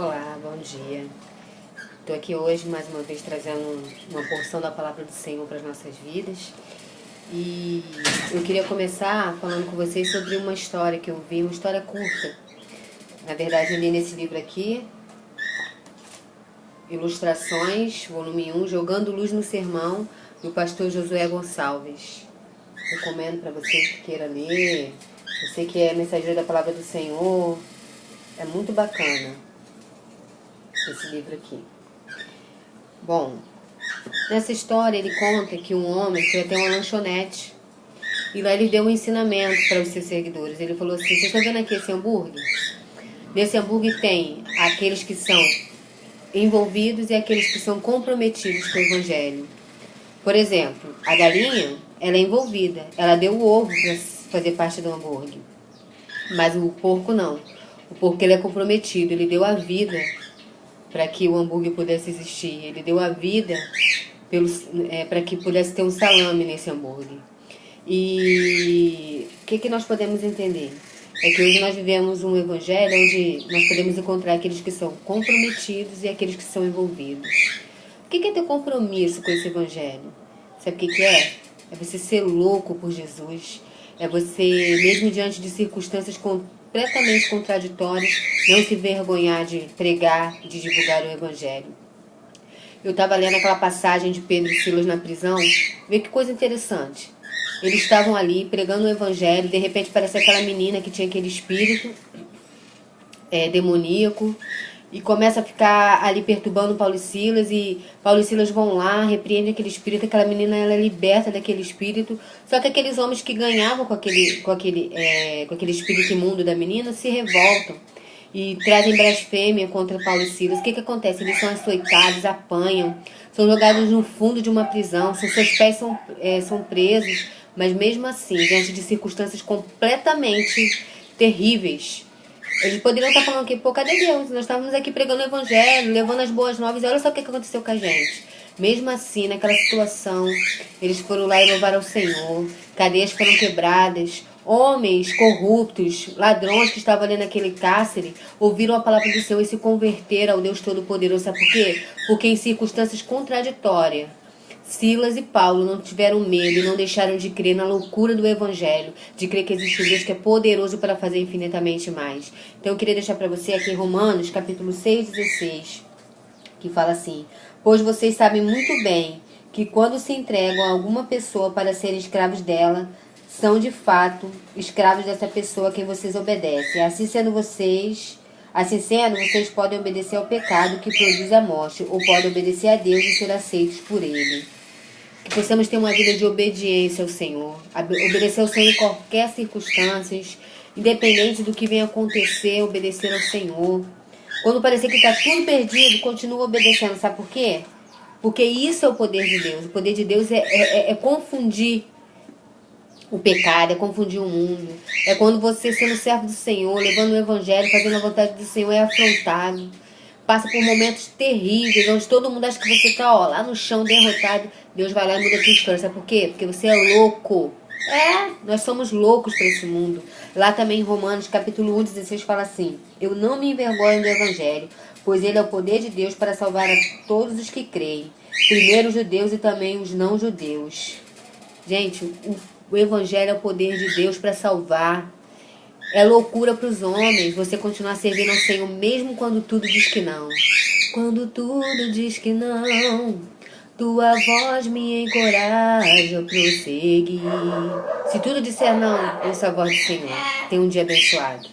Olá, bom dia. Estou aqui hoje mais uma vez trazendo uma porção da palavra do Senhor para as nossas vidas. E eu queria começar falando com vocês sobre uma história que eu vi, uma história curta. Na verdade, eu li nesse livro aqui, Ilustrações, volume 1, Jogando Luz no Sermão, do pastor Josué Gonçalves. Recomendo para você que queira ler. Você que é mensageiro da palavra do Senhor. É muito bacana esse livro aqui. Bom, nessa história ele conta que um homem foi até uma lanchonete e lá ele deu um ensinamento para os seus seguidores. Ele falou assim: vocês estão vendo aqui esse hambúrguer? Nesse hambúrguer tem aqueles que são envolvidos e aqueles que são comprometidos com o evangelho. Por exemplo, a galinha, ela é envolvida, ela deu o ovo para fazer parte do hambúrguer. Mas o porco não. O porco ele é comprometido, ele deu a vida para que o hambúrguer pudesse existir. Ele deu a vida para que pudesse ter um salame nesse hambúrguer. E o que nós podemos entender? É que hoje nós vivemos um evangelho onde nós podemos encontrar aqueles que são comprometidos e aqueles que são envolvidos. O que é ter compromisso com esse evangelho? Sabe o que é? É você ser louco por Jesus. É você, mesmo diante de circunstâncias completamente contraditórias, não se vergonhar de pregar, de divulgar o evangelho. Eu estava lendo aquela passagem de Pedro e Silas na prisão. Vê que coisa interessante. Eles estavam ali pregando o evangelho. De repente aparece aquela menina que tinha aquele espírito demoníaco e começa a ficar ali perturbando Paulo e Silas, e Paulo e Silas vão lá, repreendem aquele espírito, aquela menina ela é liberta daquele espírito, só que aqueles homens que ganhavam com aquele espírito imundo da menina se revoltam e trazem blasfêmia contra Paulo e Silas. O que acontece? Eles são açoitados, apanham, são jogados no fundo de uma prisão, seus pés são presos, mas mesmo assim, diante de circunstâncias completamente terríveis, eles poderiam estar falando aqui: pô, cadê Deus? Nós estávamos aqui pregando o evangelho, levando as boas novas, e olha só o que aconteceu com a gente. Mesmo assim, naquela situação, eles foram lá e louvaram ao Senhor, cadeias foram quebradas, homens corruptos, ladrões que estavam ali naquele cárcere, ouviram a palavra do Senhor e se converteram ao Deus Todo-Poderoso. Sabe por quê? Porque em circunstâncias contraditórias, Silas e Paulo não tiveram medo e não deixaram de crer na loucura do evangelho, de crer que existe um Deus que é poderoso para fazer infinitamente mais. Então eu queria deixar para você aqui em Romanos, capítulo 6:16, que fala assim: pois vocês sabem muito bem que quando se entregam a alguma pessoa para serem escravos dela, são de fato escravos dessa pessoa a quem vocês obedecem. Assim sendo, vocês podem obedecer ao pecado que produz a morte, ou podem obedecer a Deus e ser aceitos por Ele. Que possamos ter uma vida de obediência ao Senhor, obedecer ao Senhor em qualquer circunstância, independente do que venha acontecer, obedecer ao Senhor. Quando parecer que está tudo perdido, continua obedecendo. Sabe por quê? Porque isso é o poder de Deus. O poder de Deus é confundir o pecado, é confundir o mundo. É quando você, sendo servo do Senhor, levando o evangelho, fazendo a vontade do Senhor, é afrontado. Passa por momentos terríveis, onde todo mundo acha que você está lá no chão, derrotado. Deus vai lá e muda a sua história. Sabe por quê? Porque você é louco. Nós somos loucos para esse mundo. Lá também em Romanos, capítulo 1:16, fala assim: eu não me envergonho do evangelho, pois ele é o poder de Deus para salvar a todos os que creem, primeiro os judeus e também os não judeus. Gente, o evangelho é o poder de Deus para salvar. É loucura para os homens você continuar servindo ao Senhor mesmo quando tudo diz que não. Quando tudo diz que não, tua voz me encoraja a prosseguir. Se tudo disser não, ouça a voz do Senhor. Tenha um dia abençoado.